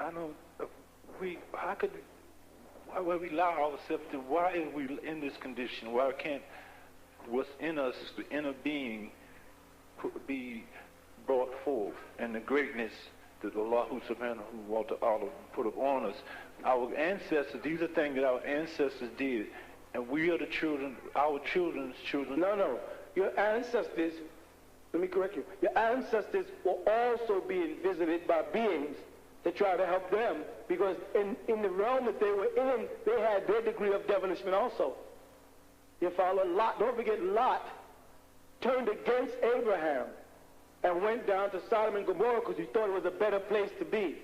I know why we allow ourselves to, why are we in this condition? Why can't what's in us, the inner being, be brought forth, and the greatness that Allah subhanahu wa ta'ala put upon us? Our ancestors, these are things that our ancestors did, and we are the children, our children's children. No. Your ancestors, let me correct you, your ancestors were also being visited by beings to try to help them, because in the realm that they were in, they had their degree of devilishment also. You follow? Lot, don't forget Lot turned against Abraham and went down to Sodom and Gomorrah because he thought it was a better place to be.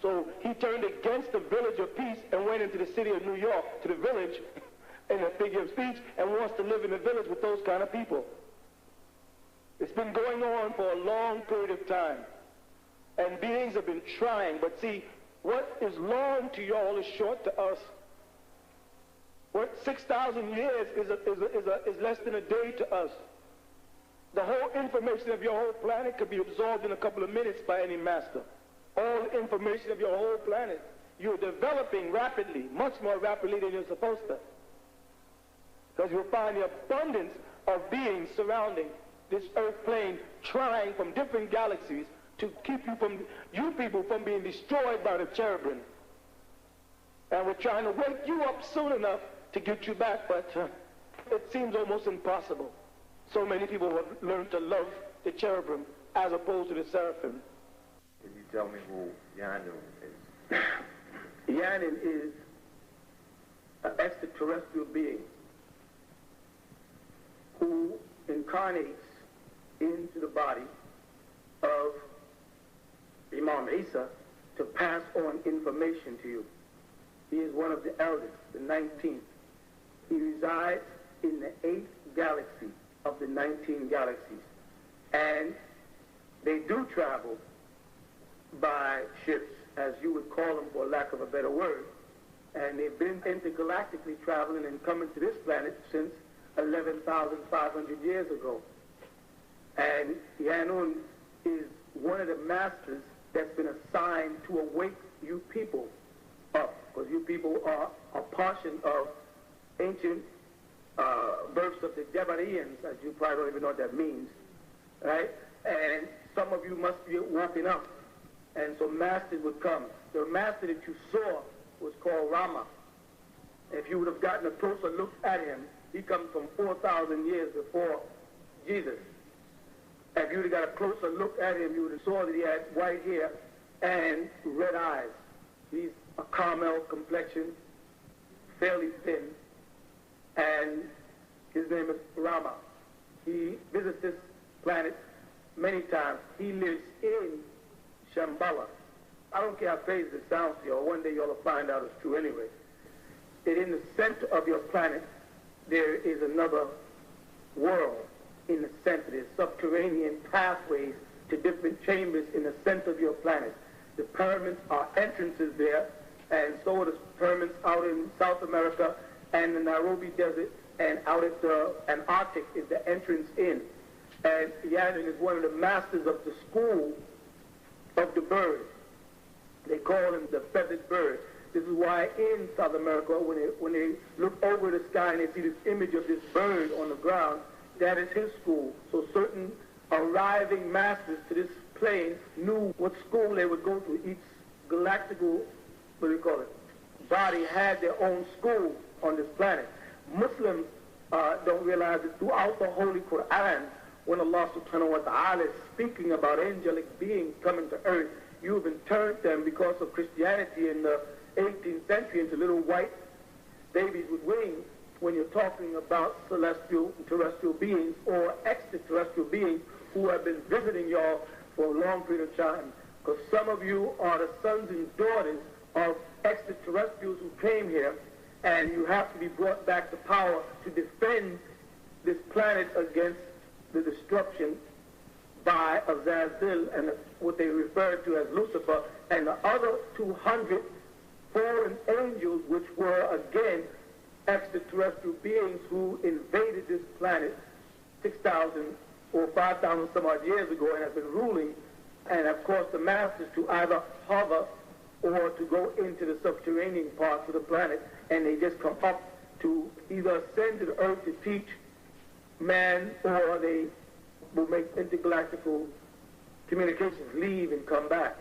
So he turned against the village of peace and went into the city of New York, to the village, in a figure of speech, and wants to live in the village with those kind of people. It's been going on for a long period of time. And beings have been trying, but see, what is long to y'all is short to us. What 6,000 years is less than a day to us. The whole information of your whole planet could be absorbed in a couple of minutes by any master. All the information of your whole planet. You're developing rapidly, much more rapidly than you're supposed to. Because you'll find the abundance of beings surrounding this earth plane, trying from different galaxies to keep you people from being destroyed by the cherubim. And we're trying to wake you up soon enough to get you back, but it seems almost impossible. So many people have learned to love the cherubim as opposed to the seraphim. Can you tell me who Yanun is? Yanun is an extraterrestrial being who incarnates into the body of Imam Isa to pass on information to you. He is one of the eldest, the 19th. He resides in the 8th galaxy of the 19 galaxies. And they do travel by ships, as you would call them for lack of a better word. And they've been intergalactically traveling and coming to this planet since 11,500 years ago. And Yanun is one of the masters that's been assigned to awake you people up, because you people are a portion of ancient births of the Devareans, as you probably don't even know what that means, right? And some of you must be woken up, and so masters would come. The master that you saw was called Rama. If you would have gotten a closer look at him, he comes from 4,000 years before Jesus. If you would have got a closer look at him, you would have saw that he had white hair and red eyes. He's a caramel complexion, fairly thin, and his name is Rama. He visits this planet many times. He lives in Shambhala. I don't care how crazy it sounds to you, or one day you'll find out it's true anyway. That in the center of your planet, there is another world. In the center, there's subterranean pathways to different chambers in the center of your planet. The pyramids are entrances there, and so are the pyramids out in South America and the Nairobi Desert, and out at the Antarctic is the entrance in. And Yanun is one of the masters of the school of the bird. They call him the feathered bird. This is why in South America, when they look over the sky and they see this image of this bird on the ground, that is his school. So certain arriving masters to this plane knew what school they would go to. Each galactical, body had their own school on this planet. Muslims don't realize that throughout the Holy Quran, when Allah subhanahu wa ta'ala is speaking about angelic beings coming to earth, you even turned them because of Christianity in the 18th century into little white babies with wings, when you're talking about celestial terrestrial beings or extraterrestrial beings who have been visiting y'all for a long period of time. Because some of you are the sons and daughters of extraterrestrials who came here, and you have to be brought back to power to defend this planet against the destruction by Azazel and what they refer to as Lucifer and the other 200 fallen angels, which were again extraterrestrial beings who invaded this planet 6,000 or 5,000 some odd years ago and have been ruling, and have caused the masters to either hover or or to go into the subterranean parts of the planet, and they just come up to either ascend to the earth to teach man, or they will make intergalactical communications, leave and come back.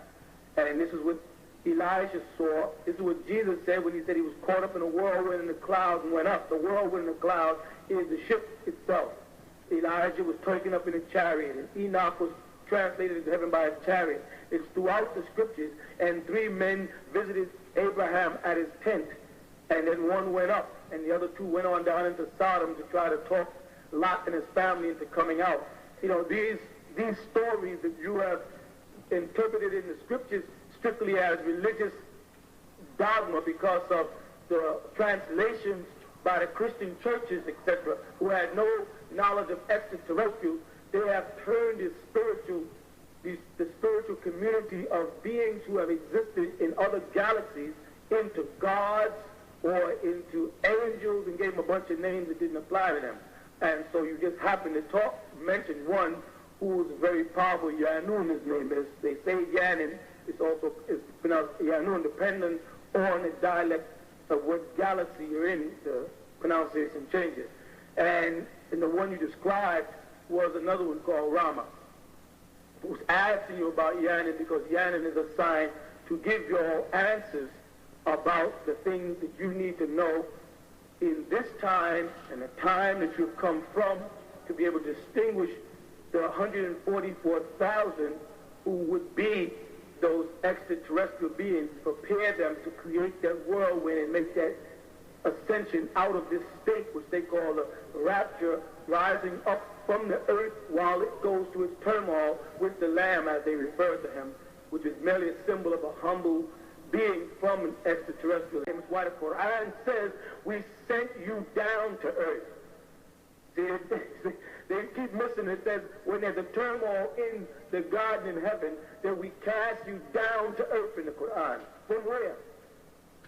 And this is what Elijah saw. This is what Jesus said when he said he was caught up in a whirlwind in the cloud and went up. The whirlwind in the cloud is the ship itself. Elijah was taken up in a chariot, and Enoch was translated into heaven by his chariot. It's throughout the scriptures. And 3 men visited Abraham at his tent, and then one went up, and the other 2 went on down into Sodom to try to talk Lot and his family into coming out. You know, these stories that you have interpreted in the scriptures strictly as religious dogma because of the translations by the Christian churches, etc., who had no knowledge of extraterrestrials, they have turned the spiritual community of beings who have existed in other galaxies into gods or into angels, and gave them a bunch of names that didn't apply to them. And so you just happen to mention one who was very powerful, Yanun, his name is. They say Yanin, it's pronounced Yanun, depending on the dialect of what galaxy you're in, the pronunciation changes. And the one you described was another one called Rama, who's asking you about Yanin, because Yanin is assigned to give you all answers about the things that you need to know in this time and the time that you've come from, to be able to distinguish the 144,000 who would be those extraterrestrial beings, prepare them to create that whirlwind and make that ascension out of this state, which they call the rapture, rising up from the earth while it goes through its turmoil with the Lamb, as they refer to him, which is merely a symbol of a humble being from an extraterrestrial. That's why the Quran says, we sent you down to earth. See, they keep missing it. Says, when there's a turmoil in the garden in heaven, that we cast you down to earth in the Quran. From where?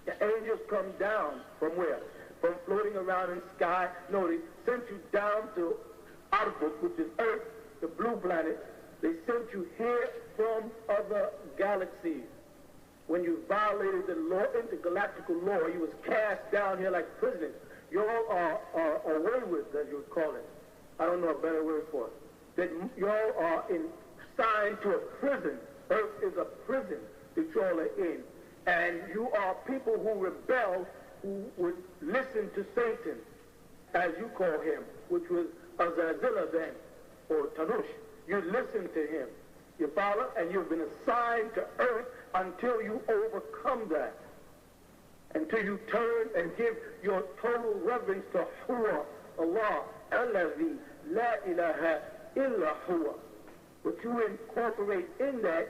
The angels come down from where? From floating around in the sky. No, they sent you down to Arbuk, which is Earth, the blue planet. They sent you here from other galaxies. When you violated the law, intergalactical law, you was cast down here like prisoners. You all are away with, as you would call it. I don't know a better word for it. That you all are assigned to a prison. Earth is a prison that you all are in. And you are people who rebel, who would listen to Satan, as you call him, which was Azazillah then, or Tanush. You listen to him. You follow? And you've been assigned to earth until you overcome that. Until you turn and give your total reverence to Huwa, Allah, Allazi, La ilaha illa Huwa. But you incorporate in that,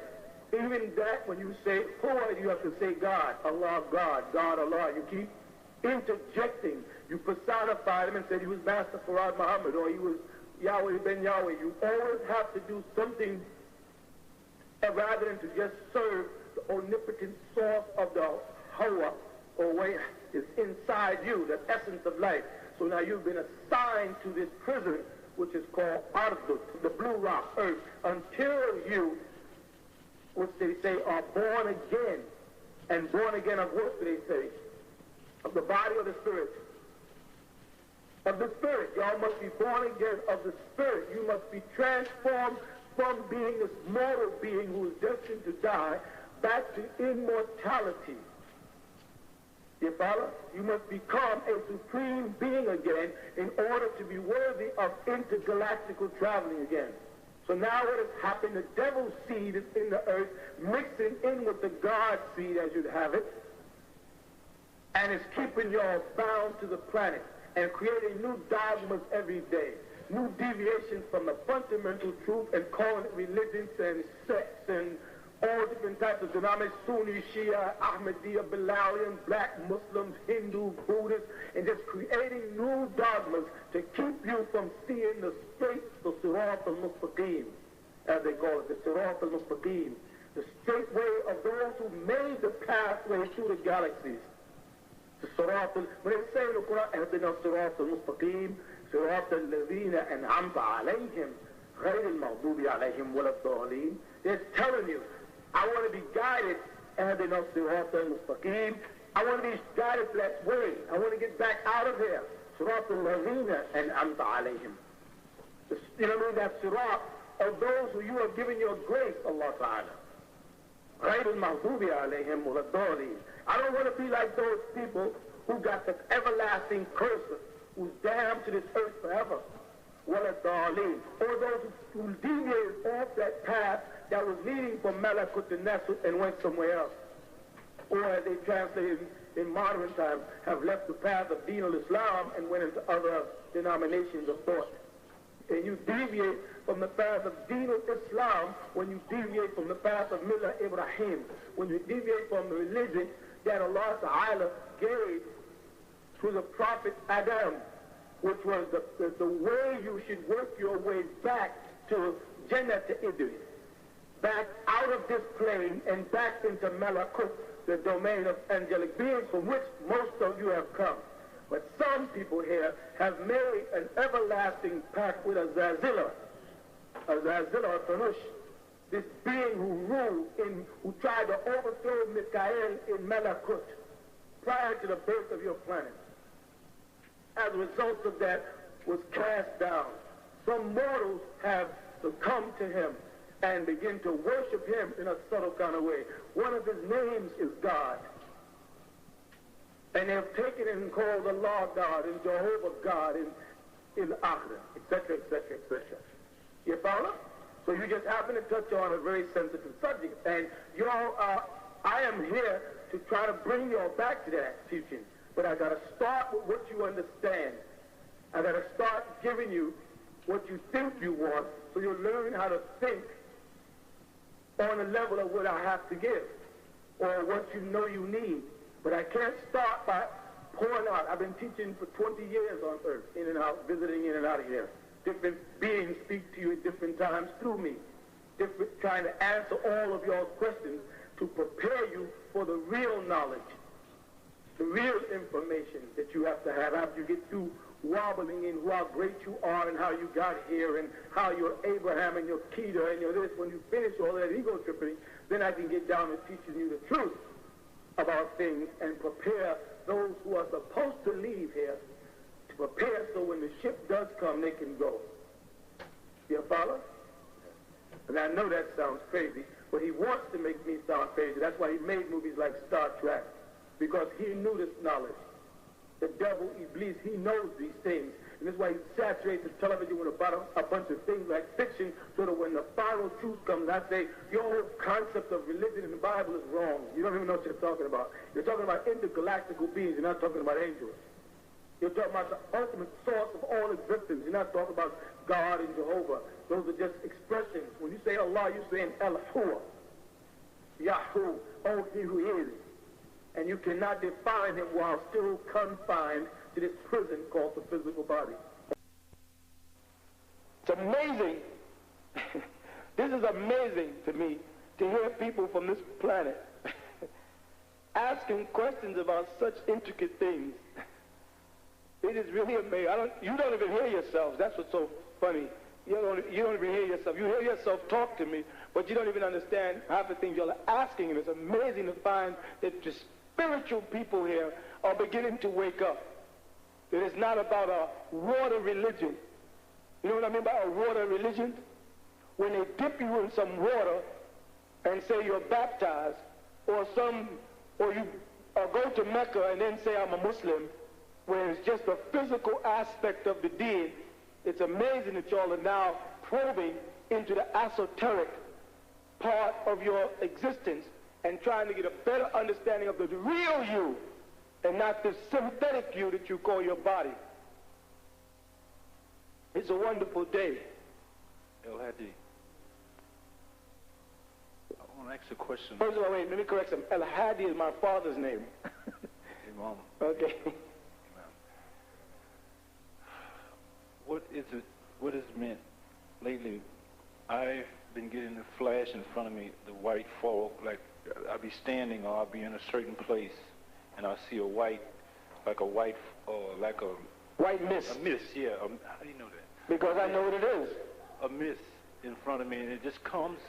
even that when you say Huwa, you have to say God, Allah, God, God, Allah. You keep interjecting. You personify him and said he was Master Farad Muhammad, or he was Yahweh ben Yahweh. You always have to do something rather than to just serve the omnipotent source of the Hawa, or way is inside you, the essence of life. So now you've been assigned to this prison, which is called Ardut, the blue rock, earth, until you, which they say, are born again. And born again of what do they say? Of the body or the spirit? Of the spirit. Y'all must be born again of the spirit. You must be transformed from being this mortal being who is destined to die back to immortality. You follow? You must become a supreme being again in order to be worthy of intergalactical traveling again. So now what has happened, the devil's seed is in the earth, mixing in with the God seed, as you'd have it, and it's keeping y'all bound to the planet and creating new dogmas every day, new deviations from the fundamental truth, and calling it religions and sects and all different types of denominations, Sunni, Shia, Ahmadiyya, Bilalian, black Muslims, Hindu, Buddhists, and just creating new dogmas to keep you from seeing the straight, the Sirat al-Mustaqim, as they call it, the Sirat al-Mustaqim, the straight way of those who made the pathway through the galaxies. The Sirat when they say in the Quran, اهدنا الصراط المستقيم صراط الذين أنعمت عليهم غير المغضوب عليهم ولا الضالين. They're telling you, I want to be guided اهدنا الصراط المستقيم. I want to be guided to that way. I want to get back out of here. صراط الذين أنعمت عليهم. You know what I mean? That sirat of those who you have given your grace, Allah Ta'ala. غير المغضوب عليهم ولا الضالين. I don't want to be like those people who got the everlasting curse, who's damned to this earth forever. ولا الضالين. Or those who deviated off that path that was leading from Malakut to Nasut and went somewhere else. Or as they translated in modern times, have left the path of Deen al-Islam and went into other denominations of thought. And you deviate from the path of Deen al-Islam when you deviate from the path of Millah Ibrahim, when you deviate from the religion that Allah Ta'ala gave to the Prophet Adam, which was the way you should work your way back to Jannah to Idris, back out of this plane and back into Malakut, the domain of angelic beings from which most of you have come. But some people here have made an everlasting pact with Azazillah or Tanush, this being who tried to overthrow Mikael in Malakut prior to the birth of your planet. As a result of that, was cast down. Some mortals have succumbed to him and begin to worship him in a subtle kind of way. One of his names is God. And they have taken it and called Allah God and Jehovah God in Akhira, etc., etc., etc. You follow? So you just happen to touch on a very sensitive subject. And I am here to try to bring you all back to that teaching. But I got to start with what you understand. I got to start giving you what you think you want, so you'll learn how to think on the level of what I have to give, or what you know you need. But I can't start by pouring out. I've been teaching for 20 years on earth, in and out, visiting in and out of here. Different beings speak to you at different times through me, trying to answer all of your questions to prepare you for the real knowledge, the real information that you have to have after you get through wobbling in how great you are and how you got here and how you're Abraham and you're Keter and you're this. When you finish all that ego tripping, then I can get down to teaching you the truth about things and prepare those who are supposed to leave here, to prepare so when the ship does come, they can go. You follow? And I know that sounds crazy, but he wants to make me sound crazy. That's why he made movies like Star Trek, because he knew this knowledge. The devil, Iblis, he knows these things. And that's why he saturates the television with a bunch of things like fiction, so that when the final truth comes, I say, your whole concept of religion in the Bible is wrong. You don't even know what you're talking about. You're talking about intergalactical beings. You're not talking about angels. You're talking about the ultimate source of all existence. You're not talking about God and Jehovah. Those are just expressions. When you say Allah, you're saying El-Hua, Yahoo, oh, he who is. And you cannot define him while still confined to this prison called the physical body. It's amazing. This is amazing to me, to hear people from this planet asking questions about such intricate things. It is really amazing. You don't even hear yourselves. That's what's so funny. You don't even hear yourself. You hear yourself talk to me, but you don't even understand half the things you're asking. And it's amazing to find that just spiritual people here are beginning to wake up. That it's not about a water religion. You know what I mean by a water religion? When they dip you in some water and say you're baptized, or you go to Mecca and then say I'm a Muslim, where it's just a physical aspect of the deed. It's amazing that y'all are now probing into the esoteric part of your existence and trying to get a better understanding of the real you and not the synthetic you that you call your body. It's a wonderful day. El Hadi, I want to ask a question. First of all, wait, let me correct something. El Hadi is my father's name. Imam. Okay. What is meant lately? I've been getting the flash in front of me, the white fog, like I'll be standing or I'll be in a certain place and I'll see white mist. A mist, yeah. How do you know that? Because I know what it is. A mist in front of me, and it just comes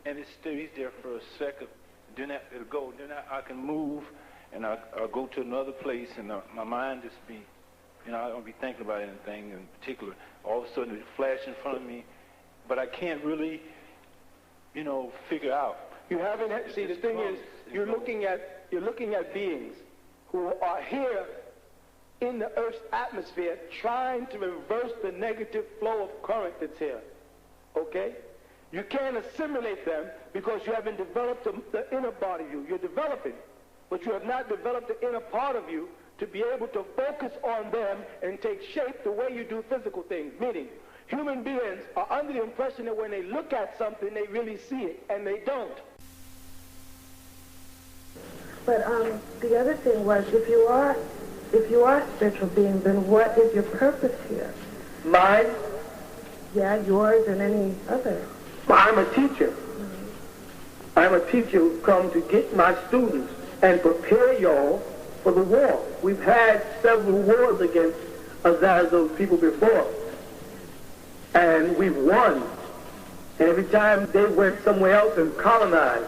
and it stays there for a second, then it'll go. Then I can move, and I'll go to another place, and my mind just be, I don't be thinking about anything in particular. All of a sudden, it flash in front of me, but I can't really, figure out. You haven't. See, the thing is, you're looking at beings who are here in the Earth's atmosphere, trying to reverse the negative flow of current that's here. Okay? You can't assimilate them because you haven't developed the inner part of you. You're developing, but you have not developed the inner part of you to be able to focus on them and take shape the way you do physical things. Meaning, human beings are under the impression that when they look at something, they really see it, and they don't. But the other thing was, if you are spiritual beings, then what is your purpose here? Mine? Yeah, yours and any other. I'm a teacher. Mm-hmm. I'm a teacher who come to get my students and prepare y'all for the war. We've had several wars against us as those people before. And we've won. And every time they went somewhere else and colonized.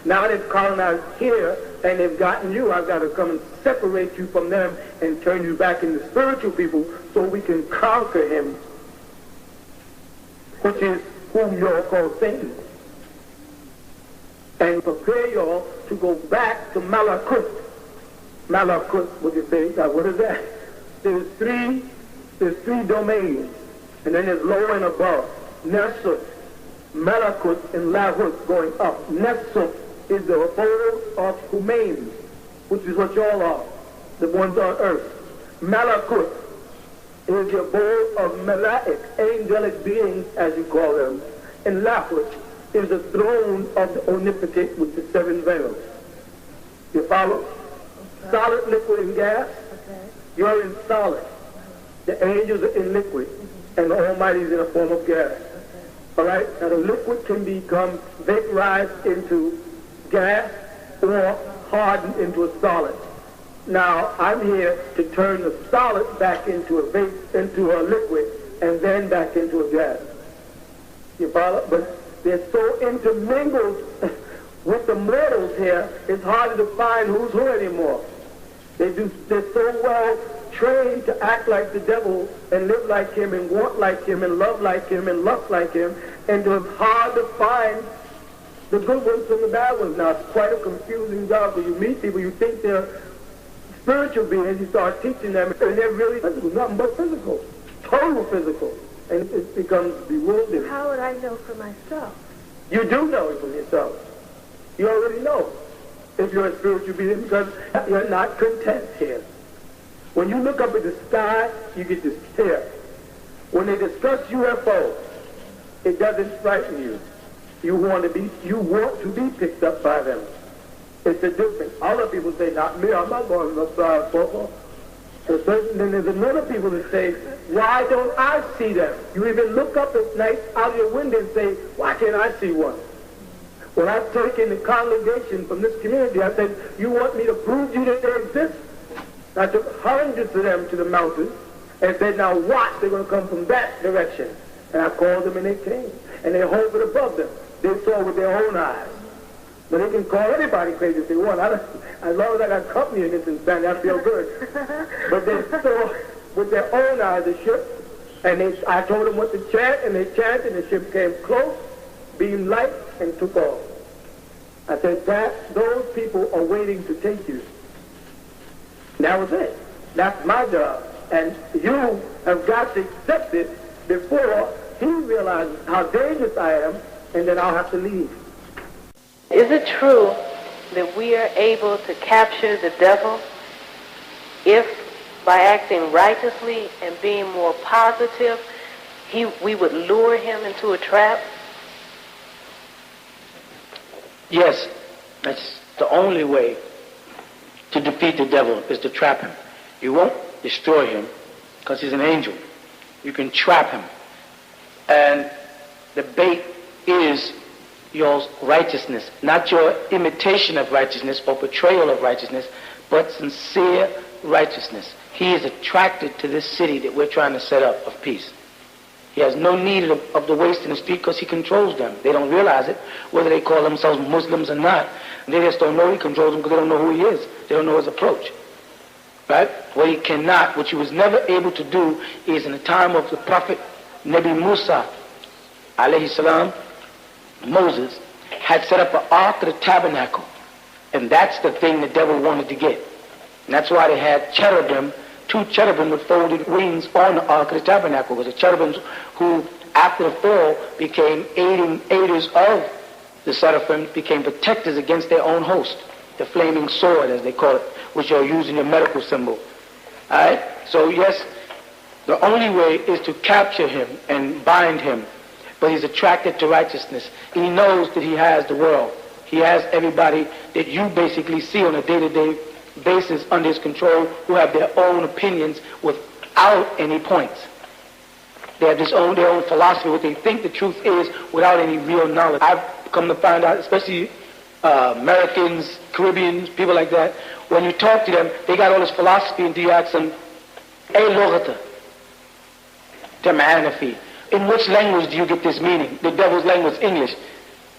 Now they've colonized here and they've gotten you. I've got to come and separate you from them and turn you back into spiritual people so we can conquer him, which is whom y'all call Satan. And prepare y'all to go back to Malachi. Malachi, what you say? What is that? There's three domains, and then there's lower and above. Nesut, Malakut, and Lahut going up. Nesut is the abode of humans, which is what y'all are, the ones on earth. Malakut is the abode of Malaik, angelic beings, as you call them. And Lahut is the throne of the omnipotent with the seven veils. You follow? Okay. Solid, liquid, and gas. Okay. You're in solid. The angels are in liquid, and the Almighty is in a form of gas. Okay. All right? Now the liquid can become vaporized into gas or hardened into a solid. Now I'm here to turn the solid back into a liquid, and then back into a gas. You follow? But they're so intermingled with the mortals here, it's harder to find who's who anymore. They're so well trained to act like the devil and live like him and want like him and love like him and lust like him, and it's hard to find the good ones from the bad ones. Now, it's quite a confusing job because you meet people, you think they're spiritual beings, you start teaching them, and they're really physical, nothing but physical, total physical, and it becomes bewildering. How would I know for myself? You do know it for yourself. You already know if you're a spiritual being because you're not content here. When you look up at the sky, you get this fear. When they discuss UFOs, it doesn't frighten you. You want to be picked up by them. It's a difference. Other people say, not me, I'm not going to fly football. Then there's another people that say, why don't I see them? You even look up at night out your window and say, why can't I see one? When I took in the congregation from this community, I said, you want me to prove to you that they exist? I took hundreds of them to the mountains and said, now watch, they're going to come from that direction. And I called them and they came. And they hovered above them. They saw with their own eyes. But they can call anybody crazy if they want. As long as I got company in this insanity, I feel good. But they saw with their own eyes the ship. And I told them what to chant, and they chanted, and the ship came close, beamed light, and took off. I said, those people are waiting to take you. And that was it. That's my job. And you have got to accept it before he realizes how dangerous I am, and then I'll have to leave. Is it true that we are able to capture the devil if, by acting righteously and being more positive, we would lure him into a trap? Yes, that's the only way to defeat the devil is to trap him. You won't destroy him because he's an angel. You can trap him. And the bait is your righteousness, not your imitation of righteousness or portrayal of righteousness, but sincere righteousness. He is attracted to this city that we're trying to set up of peace. He has no need of the waste in the street because he controls them. They don't realize it, whether they call themselves Muslims or not. They just don't know he controls them because they don't know who he is. They don't know his approach. Right? What he cannot, what he was never able to do is in the time of the Prophet Nabi Musa, alayhi salam, Moses, had set up an ark of the tabernacle. And that's the thing the devil wanted to get. And that's why they had cherubim, 2 cherubim with folded wings on the ark of the tabernacle. Because the cherubims who, after the fall, became aiders of the seraphim, became protectors against their own host. The flaming sword, as they call it, which are used in your medical symbol. Alright? So yes, the only way is to capture him and bind him. But he's attracted to righteousness. He knows that he has the world. He has everybody that you basically see on a day-to-day basis under his control who have their own opinions without any points. They have their own philosophy, what they think the truth is without any real knowledge. I've come to find out, especially Americans, Caribbeans, people like that, when you talk to them, they got all this philosophy and you ask them, in which language do you get this meaning? The devil's language, English.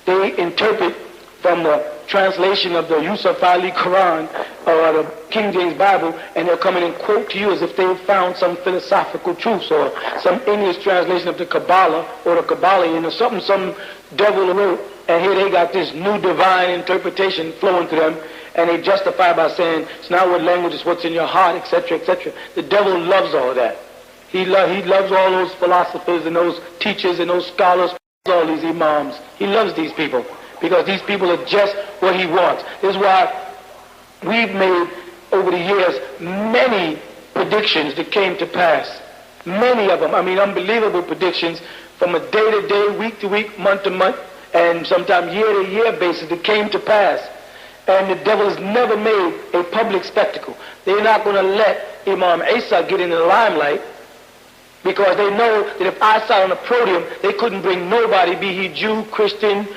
They interpret from the translation of the Yusuf Ali Quran or the King James Bible, and they'll come in and quote to you as if they found some philosophical truths or some English translation of the Kabbalah or the Kabbalion or something some devil wrote, and here they got this new divine interpretation flowing to them, and they justify by saying it's not what language is, what's in your heart, etc., etc. The devil loves all that. He loves all those philosophers and those teachers and those scholars, all these imams. He loves these people because these people are just what he wants. This is why we've made, over the years, many predictions that came to pass. Many of them. I mean, unbelievable predictions from a day-to-day, week-to-week, month-to-month, and sometimes year-to-year basis that came to pass. And the devil has never made a public spectacle. They're not going to let Imam Isa get in the limelight, because they know that if I sat on the podium, they couldn't bring nobody, be he Jew, Christian,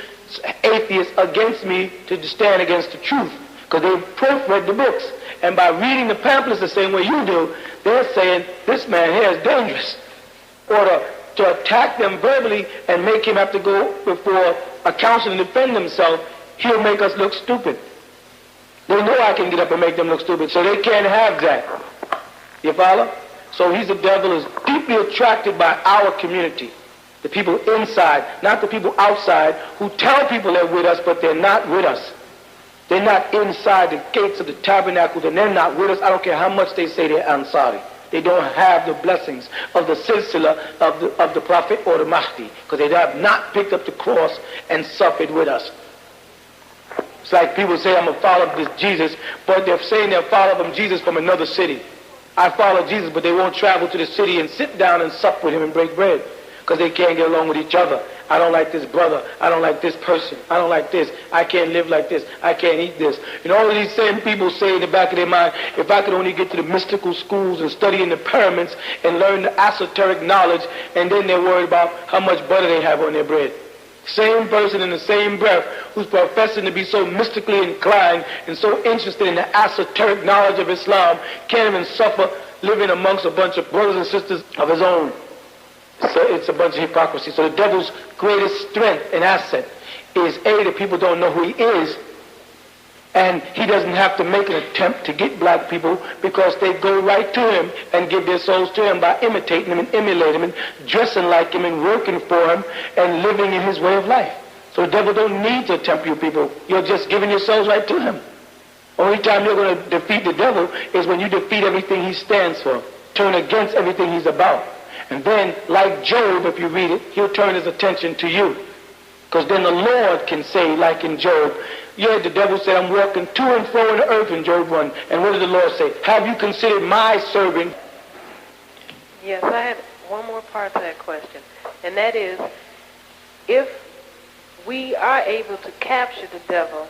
atheist, against me to stand against the truth. Because they've proofread the books. And by reading the pamphlets the same way you do, they're saying, this man here is dangerous. Or to attack them verbally and make him have to go before a council and defend himself, he'll make us look stupid. They know I can get up and make them look stupid, so they can't have that. You follow? So the devil is deeply attracted by our community. The people inside, not the people outside, who tell people they're with us, but they're not with us. They're not inside the gates of the tabernacle, and they're not with us. I don't care how much they say they're Ansari. They don't have the blessings of the silsila of the Prophet or the Mahdi, because they have not picked up the cross and suffered with us. It's like people say, I'm a follower of this Jesus, but they're saying they're a follower of Jesus from another city. I follow Jesus, but they won't travel to the city and sit down and sup with him and break bread because they can't get along with each other. I don't like this brother. I don't like this person. I don't like this. I can't live like this. I can't eat this. And all of these same people say in the back of their mind, if I could only get to the mystical schools and study in the pyramids and learn the esoteric knowledge, and then they're worried about how much butter they have on their bread. Same person in the same breath who's professing to be so mystically inclined and so interested in the esoteric knowledge of Islam can't even suffer living amongst a bunch of brothers and sisters of his own. So it's a bunch of hypocrisy. So the devil's greatest strength and asset is that people don't know who he is, and he doesn't have to make an attempt to get black people because they go right to him and give their souls to him by imitating him and emulating him and dressing like him and working for him and living in his way of life. So the devil don't need to tempt you people. You're just giving yourselves right to him. Only time you're going to defeat the devil is when you defeat everything he stands for, turn against everything he's about. And then, like Job, if you read it, he'll turn his attention to you. Because then the Lord can say, like in Job, yeah, the devil said, I'm walking to and fro in the earth in Job 1. And what did the Lord say? Have you considered my servant? Yes, I had one more part to that question. And that is, if we are able to capture the devil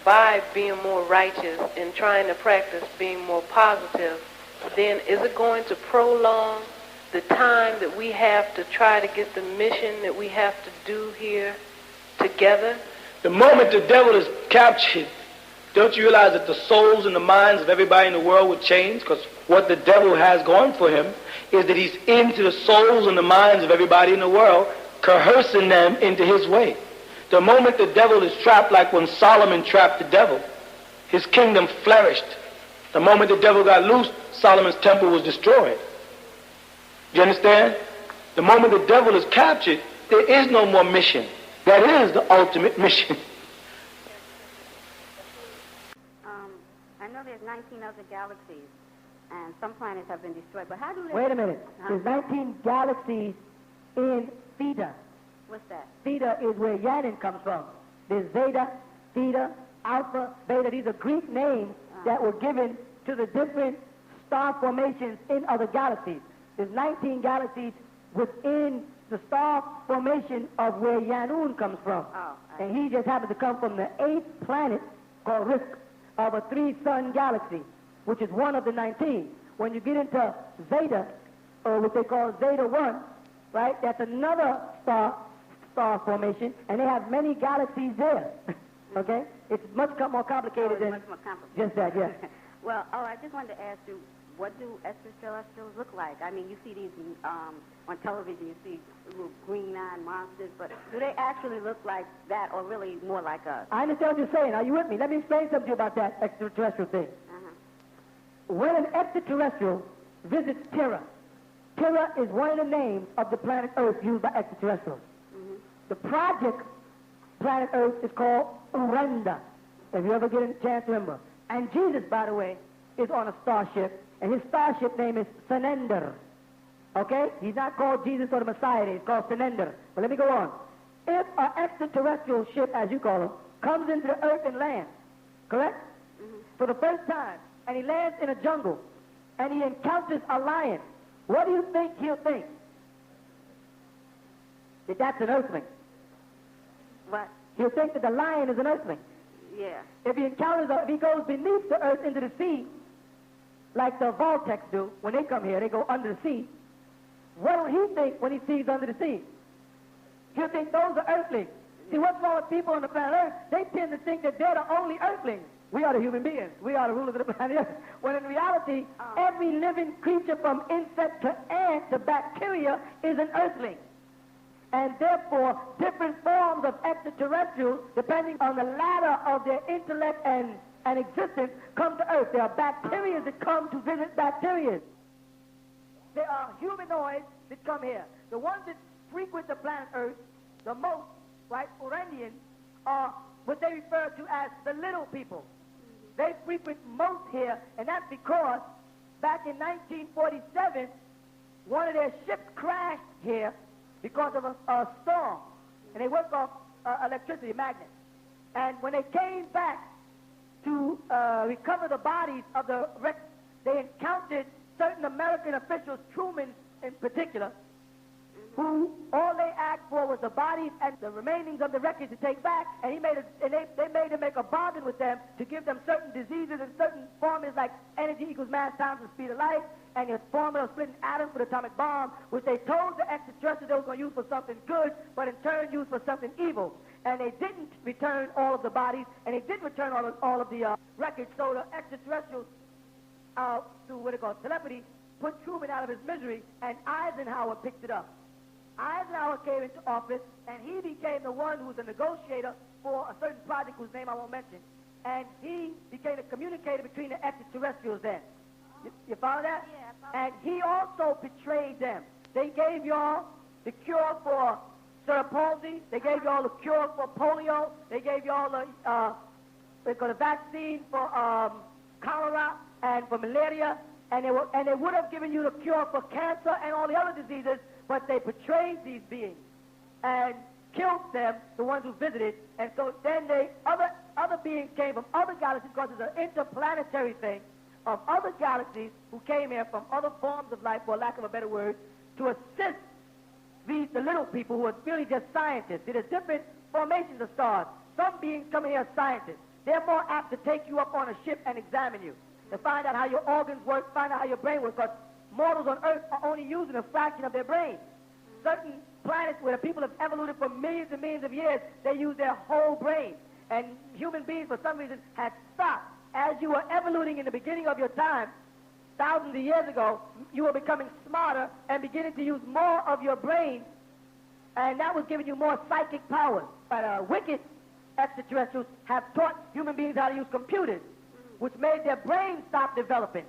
by being more righteous and trying to practice being more positive, then is it going to prolong the time that we have to try to get the mission that we have to do here together? The moment the devil is captured, don't you realize that the souls and the minds of everybody in the world would change? Because what the devil has going for him is that he's into the souls and the minds of everybody in the world, coercing them into his way. The moment the devil is trapped, like when Solomon trapped the devil, his kingdom flourished. The moment the devil got loose, Solomon's temple was destroyed. You understand? The moment the devil is captured, there is no more mission. That is the ultimate mission. I know there's 19 other galaxies, and some planets have been destroyed, but how do they... Wait a minute. There's 19 galaxies in Theta. What's that? Theta is where Yanin comes from. There's Zeta, Theta, Alpha, Beta. These are Greek names that were given to the different star formations in other galaxies. There's 19 galaxies within the star formation of where Yanun comes from. And he just happens to come from the 8th planet called Risk of a 3-sun galaxy, which is one of the 19. When you get into Zeta, or what they call Zeta 1, right, that's another star formation, and they have many galaxies there. Okay? It's much more complicated than much more complicated. Just that, yes. Well, I just wanted to ask you, what do extraterrestrials look like? I mean, you see these on television, you see little green-eyed monsters, but do they actually look like that or really more like us? I understand what you're saying. Are you with me? Let me explain something to you about that extraterrestrial thing. When an extraterrestrial visits Terra, Terra is one of the names of the planet Earth used by extraterrestrials. The project planet Earth is called Urenda, if you ever get a chance to remember. And Jesus, by the way, is on a starship, and his starship name is Senender. Okay? He's not called Jesus or the Messiah, he's called Senender. But let me go on. If an extraterrestrial ship, as you call them, comes into the earth and lands, correct? For the first time, and he lands in a jungle, and he encounters a lion, what do you think he'll think? That that's an earthling. What? He'll think that the lion is an earthling. Yeah. If he goes beneath the earth into the sea, like the Voltex do, when they come here, they go under the sea. What will he think when he sees under the sea? He'll think those are earthlings. See, what's wrong with people on the planet Earth? They tend to think that they're the only earthlings. We are the human beings. We are the rulers of the planet Earth. When in reality, every living creature from insect to ant to bacteria is an earthling. And therefore, different forms of extraterrestrials, depending on the ladder of their intellect and existence, come to Earth. There are bacteria that come to visit bacteria. There are humanoids that come here. The ones that frequent the planet Earth the most, right, Urandians, are what they refer to as the little people. They frequent most here, and that's because back in 1947, one of their ships crashed here because of a storm, and they work off electricity magnets. And when they came back to recover the bodies of the wreck, they encountered certain American officials, Truman in particular, who all they asked for was the bodies and the remainings of the wreckage to take back, and they made them make a bargain with them to give them certain diseases and certain formulas like energy equals mass times the speed of light, and the formula of splitting atoms for the atomic bomb, which they told the extraterrestrials they were going to use for something good, but in turn used for something evil. And they didn't return all of the bodies, and they didn't return all of the wreckage, so the extraterrestrials, through what they call telepathy, put Truman out of his misery, and Eisenhower picked it up. Eisenhower came into office, and he became the one who was a negotiator for a certain project whose name I won't mention. And he became a communicator between the extraterrestrials then. You follow that? Yeah, I follow. And he also betrayed them. They gave y'all the cure for cerebral palsy. They gave y'all the cure for polio. They gave y'all the vaccine for cholera and for malaria. And they would have given you the cure for cancer and all the other diseases, but they betrayed these beings and killed them, the ones who visited. And so then other beings came from other galaxies, because it's an interplanetary thing, of other galaxies who came here from other forms of life, for lack of a better word, to assist the little people who are really just scientists. There's different formations of stars. Some beings come here as scientists. They're more apt to take you up on a ship and examine you, to find out how your organs work, find out how your brain works, because mortals on Earth are only using a fraction of their brain. Certain planets where people have evoluted for millions and millions of years, they use their whole brain. And human beings, for some reason, had stopped. As you were evoluting in the beginning of your time, thousands of years ago, you were becoming smarter and beginning to use more of your brain, and that was giving you more psychic powers. wicked extraterrestrials have taught human beings how to use computers, which made their brains stop developing.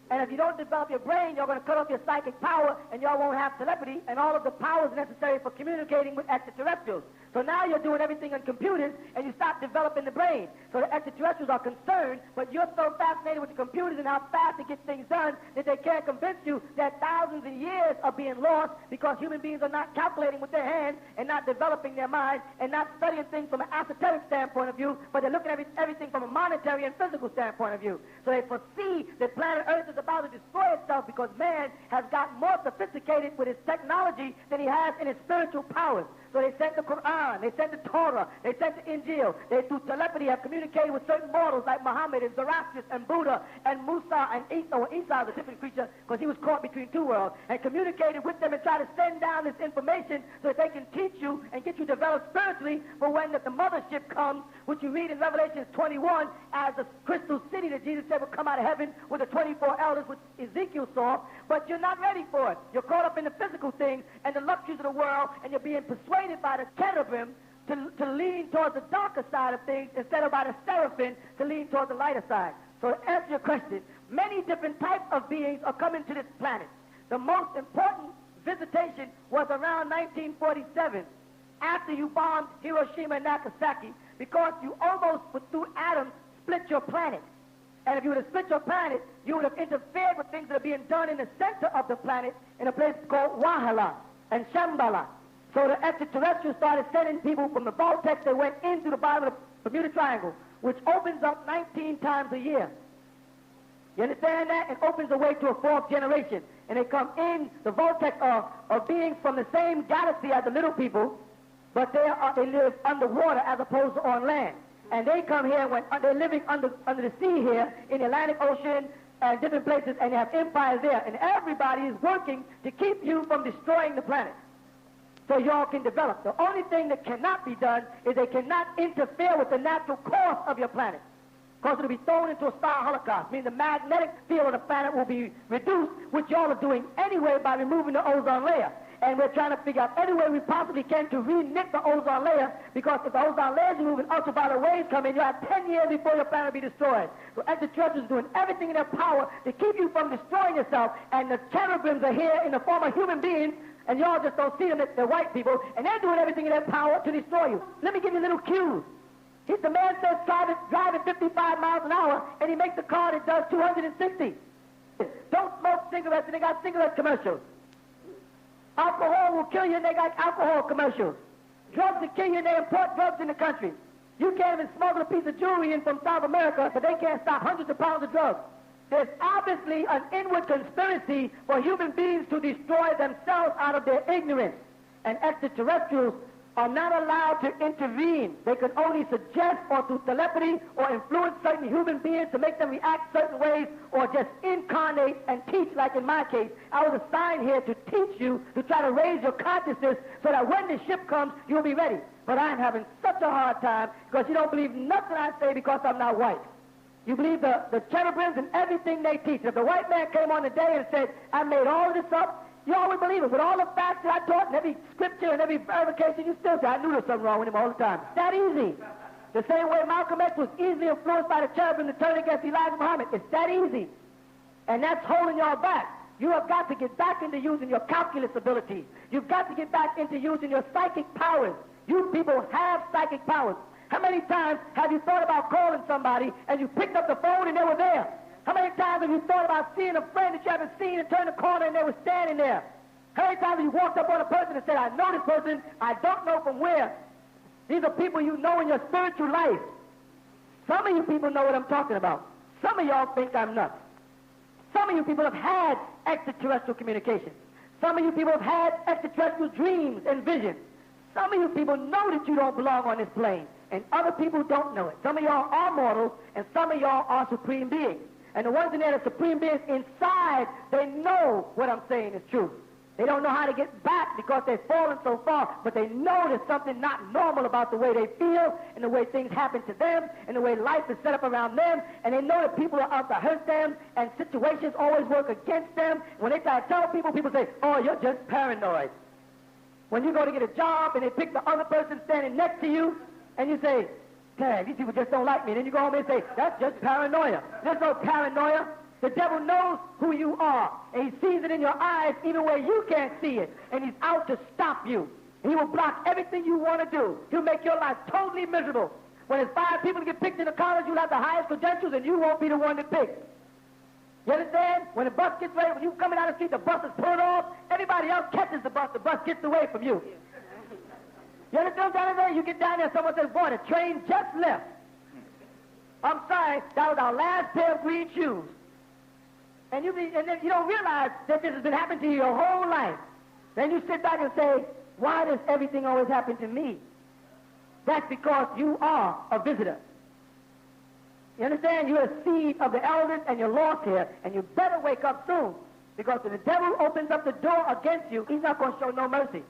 And if you don't develop your brain, you're going to cut off your psychic power, and y'all won't have telepathy and all of the powers necessary for communicating with extraterrestrials. So now you're doing everything on computers, and you stop developing the brain. So the extraterrestrials are concerned, but you're so fascinated with the computers and how fast it gets things done that they can't convince you that thousands of years are being lost because human beings are not calculating with their hands and not developing their minds and not studying things from an esoteric standpoint of view, but they're looking at everything from a monetary and physical standpoint of view. So they foresee that planet Earth is about to destroy itself because man has gotten more sophisticated with his technology than he has in his spiritual powers. So they sent the Quran, they sent the Torah, they sent the Injil. They, through telepathy, have communicated with certain mortals like Muhammad and Zoroaster and Buddha and Musa and Isa. Well, Isa is a different creature because he was caught between two worlds, and communicated with them and try to send down this information so that they can teach you and get you developed spiritually for when the mothership comes, which you read in Revelation 21 as the crystal city that Jesus said would come out of heaven with the 24 elders, which Ezekiel saw. But you're not ready for it. You're caught up in the physical things and the luxuries of the world, and you're being persuaded by the cherubim to lean towards the darker side of things instead of by the seraphim to lean towards the lighter side. So to answer your question, many different types of beings are coming to this planet. The most important visitation was around 1947, after you bombed Hiroshima and Nagasaki, because you almost, through atoms, split your planet. And if you would have split your planet, you would have interfered with things that are being done in the center of the planet in a place called Wahala and Shambhala. So the extraterrestrials started sending people from the vortex that went into the bottom of the Bermuda Triangle, which opens up 19 times a year. You understand that? It opens the way to a fourth generation. And they come in, the vortex of beings from the same galaxy as the little people, but they live underwater as opposed to on land. And they come here when they're living under the sea here in the Atlantic Ocean and different places, and they have empires there. And everybody is working to keep you from destroying the planet so y'all can develop. The only thing that cannot be done is they cannot interfere with the natural course of your planet, because it'll be thrown into a star holocaust, meaning the magnetic field of the planet will be reduced, which y'all are doing anyway by removing the ozone layer. And we're trying to figure out any way we possibly can to re-knit the ozone layer, because if the ozone layer is removed and ultraviolet rays come in, you'll have 10 years before your planet will be destroyed. So extraterrestrials are doing everything in their power to keep you from destroying yourself, and the cherubims are here in the form of human beings, and y'all just don't see them, they're white people, and they're doing everything in their power to destroy you. Let me give you a little cue. The man says drive at 55 miles an hour, and he makes a car that does 260. Don't smoke cigarettes, and they got cigarette commercials. Alcohol will kill you, and they got alcohol commercials. Drugs will kill you, and they import drugs in the country. You can't even smuggle a piece of jewelry in from South America, but they can't stop hundreds of pounds of drugs. There's obviously an inward conspiracy for human beings to destroy themselves out of their ignorance. And extraterrestrials are not allowed to intervene. They can only suggest, or through telepathy, or influence certain human beings to make them react certain ways, or just incarnate and teach, like in my case. I was assigned here to teach you, to try to raise your consciousness so that when the ship comes, you'll be ready. But I'm having such a hard time because you don't believe nothing I say because I'm not white. You believe the cherubims and everything they teach. If the white man came on today and said, I made all of this up, you always believe it. With all the facts that I taught and every scripture and every verification, you still say, I knew there was something wrong with him all the time. It's that easy. The same way Malcolm X was easily influenced by the cherubim to turn against Elijah Muhammad. It's that easy. And that's holding y'all back. You have got to get back into using your calculus abilities. You've got to get back into using your psychic powers. You people have psychic powers. How many times have you thought about calling somebody and you picked up the phone and they were there? How many times have you thought about seeing a friend that you haven't seen and turned the corner and they were standing there? How many times have you walked up on a person and said, I know this person, I don't know from where? These are people you know in your spiritual life. Some of you people know what I'm talking about. Some of y'all think I'm nuts. Some of you people have had extraterrestrial communication. Some of you people have had extraterrestrial dreams and visions. Some of you people know that you don't belong on this plane, and other people don't know it. Some of y'all are mortals, and some of y'all are supreme beings. And the ones in there, the supreme beings inside, they know what I'm saying is true. They don't know how to get back because they've fallen so far, but they know there's something not normal about the way they feel and the way things happen to them and the way life is set up around them, and they know that people are out to hurt them and situations always work against them. When they try to tell people, people say, oh, you're just paranoid. When you go to get a job and they pick the other person standing next to you, and you say, dang, these people just don't like me. Then you go home and say, that's just paranoia. There's no paranoia. The devil knows who you are, and he sees it in your eyes even where you can't see it, and he's out to stop you. He will block everything you want to do. He'll make your life totally miserable. When there's 5 people to get picked in the college, you'll have the highest credentials, and you won't be the one to pick. You understand? When the bus gets ready, when you coming down the street, the bus is pulled off, everybody else catches the bus gets away from you. You understand down there? You get down there, someone says, boy, the train just left. I'm sorry, that was our last pair of green shoes. And then you don't realize that this has been happening to you your whole life. Then you sit back and say, why does everything always happen to me? That's because you are a visitor. You understand? You're a seed of the elders, and you're lost here, and you better wake up soon. Because when the devil opens up the door against you, he's not going to show no mercy.